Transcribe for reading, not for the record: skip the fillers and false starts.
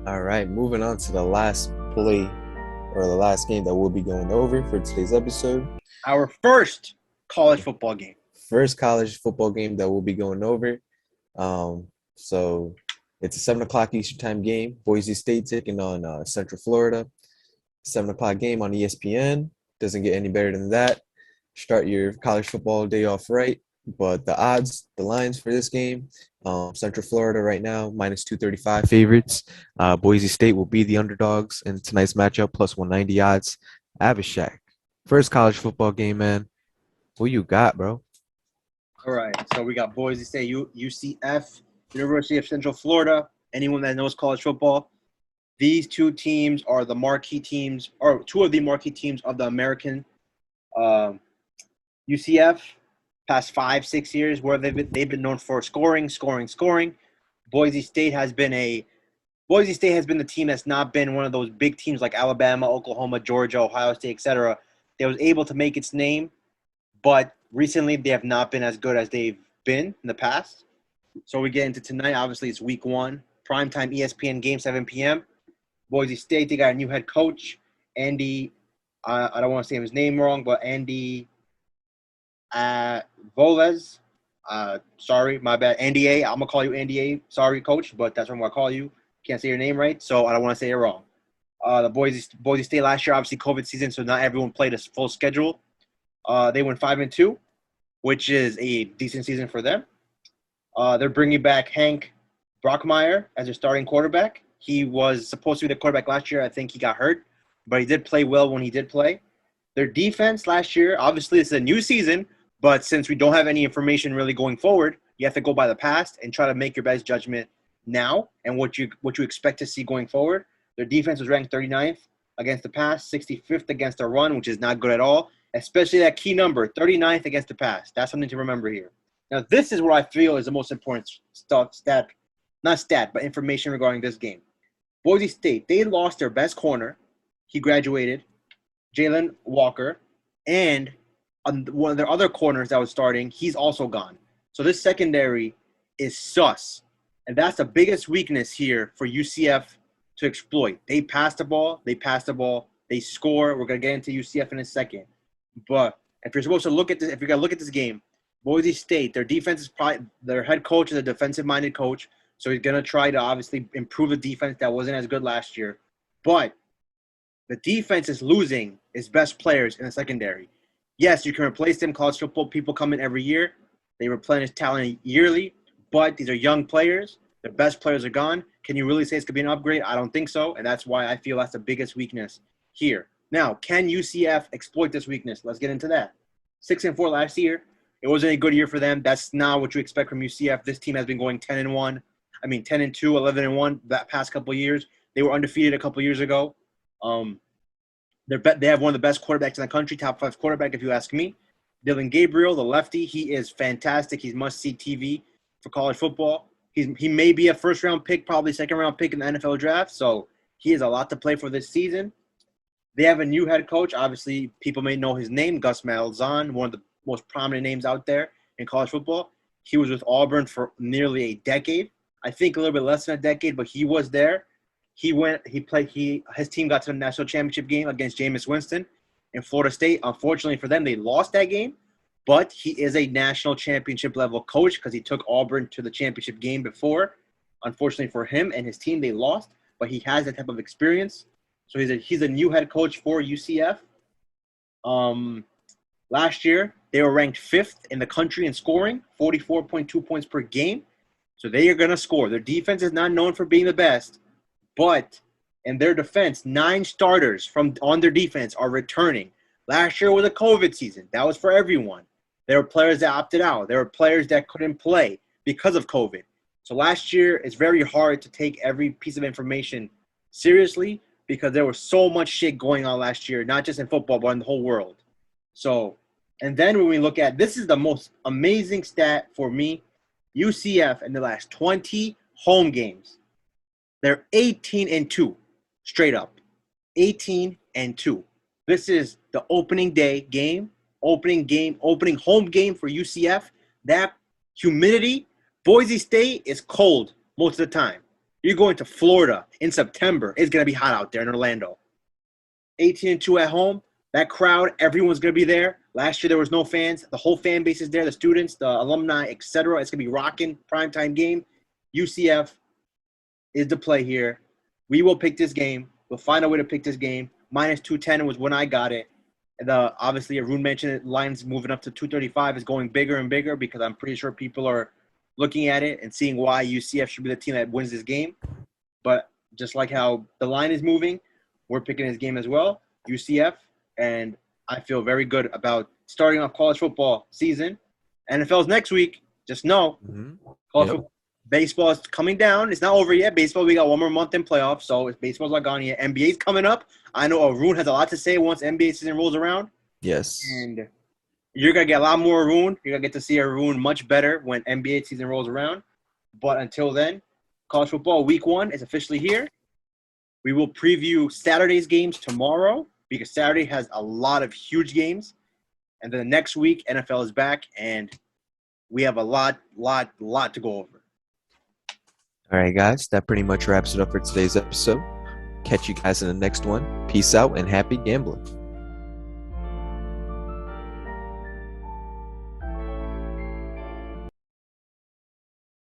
All right, moving on to the last play or the last game that we'll be going over for today's episode. Our first college football game. First college football game that we'll be going over. So it's a 7 o'clock Eastern time game. Boise State taking on Central Florida. 7 o'clock game on ESPN. Doesn't get any better than that. Start your college football day off right. But the odds, the lines for this game, Central Florida right now, minus 235 favorites. Boise State will be the underdogs in tonight's matchup, plus 190 odds. Abhishek, first college football game, man. Who you got, bro? All right, so we got Boise State, UCF, University of Central Florida. Anyone that knows college football, these two teams are the marquee teams, or two of the marquee teams of the American. UCF, past 5-6 years, where they've been known for scoring. Boise State has been the team that's not been one of those big teams like Alabama, Oklahoma, Georgia, Ohio State, etc. They was able to make its name, but recently they have not been as good as they've been in the past. So we get into tonight. Obviously, it's week one. Primetime ESPN game, 7 p.m. Boise State, they got a new head coach, Andy. I don't want to say his name wrong, but Andy Voles. Sorry, my bad. Andy A. I'm going to call you Andy A. Sorry, coach, but that's what I'm going to call you. Can't say your name right, so I don't want to say it wrong. The Boise State last year, obviously COVID season, so not everyone played a full schedule. They went 5-2, which is a decent season for them. They're bringing back Hank Brockmeyer as their starting quarterback. He was supposed to be the quarterback last year. I think he got hurt, but he did play well when he did play. Their defense last year, obviously it's a new season, but since we don't have any information really going forward, you have to go by the past and try to make your best judgment now and what you expect to see going forward. Their defense was ranked 39th against the pass, 65th against the run, which is not good at all, especially that key number, 39th against the pass. That's something to remember here. Now, this is what I feel is the most important but information regarding this game. Boise State, they lost their best corner. He graduated, Jalen Walker, and one of their other corners that was starting, he's also gone. So this secondary is sus. And that's the biggest weakness here for UCF to exploit. They pass the ball, they score. We're going to get into UCF in a second. But if you're supposed to look at this, if you're going to look at this game, Boise State, their defense is probably, their head coach is a defensive-minded coach, so he's going to try to obviously improve the defense that wasn't as good last year. But the defense is losing its best players in the secondary. Yes, you can replace them. College football people come in every year. They replenish talent yearly, but these are young players. The best players are gone. Can you really say it's going to be an upgrade? I don't think so, and that's why I feel that's the biggest weakness here. Now, can UCF exploit this weakness? Let's get into that. 6-4 last year. It wasn't a good year for them. That's not what you expect from UCF. This team has been going 10-1. 10-2, 11-1 that past couple of years. They were undefeated a couple of years ago. They have one of the best quarterbacks in the country, top 5 quarterback if you ask me. Dylan Gabriel, the lefty, he is fantastic. He's must-see TV for college football. He may be a first-round pick, probably second-round pick in the NFL draft, so he has a lot to play for this season. They have a new head coach. Obviously, people may know his name, Gus Malzahn, one of the most prominent names out there in college football. He was with Auburn for nearly a decade. I think a little bit less than a decade, but he was there. His team got to the national championship game against Jameis Winston in Florida State. Unfortunately for them, they lost that game, but he is a national championship level coach because he took Auburn to the championship game before. Unfortunately for him and his team, they lost, but he has that type of experience. So he's a new head coach for UCF. Last year, they were ranked 5th in the country in scoring, 44.2 points per game. So they are going to score. Their defense is not known for being the best, but in their defense, 9 starters on their defense are returning. Last year was a COVID season. That was for everyone. There were players that opted out. There were players that couldn't play because of COVID. So last year, it's very hard to take every piece of information seriously because there was so much shit going on last year, not just in football, but in the whole world. So, and then when we look at, this is the most amazing stat for me, UCF in the last 20 home games, they're 18-2, straight up, 18-2. This is the opening home game for UCF. That humidity, Boise State is cold most of the time. You're going to Florida in September. It's going to be hot out there in Orlando. 18-2 at home. That crowd, everyone's going to be there. Last year, there was no fans. The whole fan base is there, the students, the alumni, etc. It's going to be rocking, primetime game. UCF is the play here. We will pick this game. We'll find a way to pick this game. Minus 210 was when I got it. Obviously, Arun mentioned it. Lines moving up to 235 is going bigger and bigger because I'm pretty sure people are looking at it and seeing why UCF should be the team that wins this game. But just like how the line is moving, we're picking this game as well, UCF. And I feel very good about starting off college football season. NFL's next week. Just know, baseball is coming down. It's not over yet. Baseball, we got one more month in playoffs, so baseball's not gone yet. NBA's coming up. I know Arun has a lot to say once NBA season rolls around. Yes. And you're going to get a lot more Arun. You're going to get to see Arun much better when NBA season rolls around. But until then, college football week 1 is officially here. We will preview Saturday's games tomorrow because Saturday has a lot of huge games. And then the next week, NFL is back, and we have a lot to go over. All right, guys, that pretty much wraps it up for today's episode. Catch you guys in the next one. Peace out and happy gambling.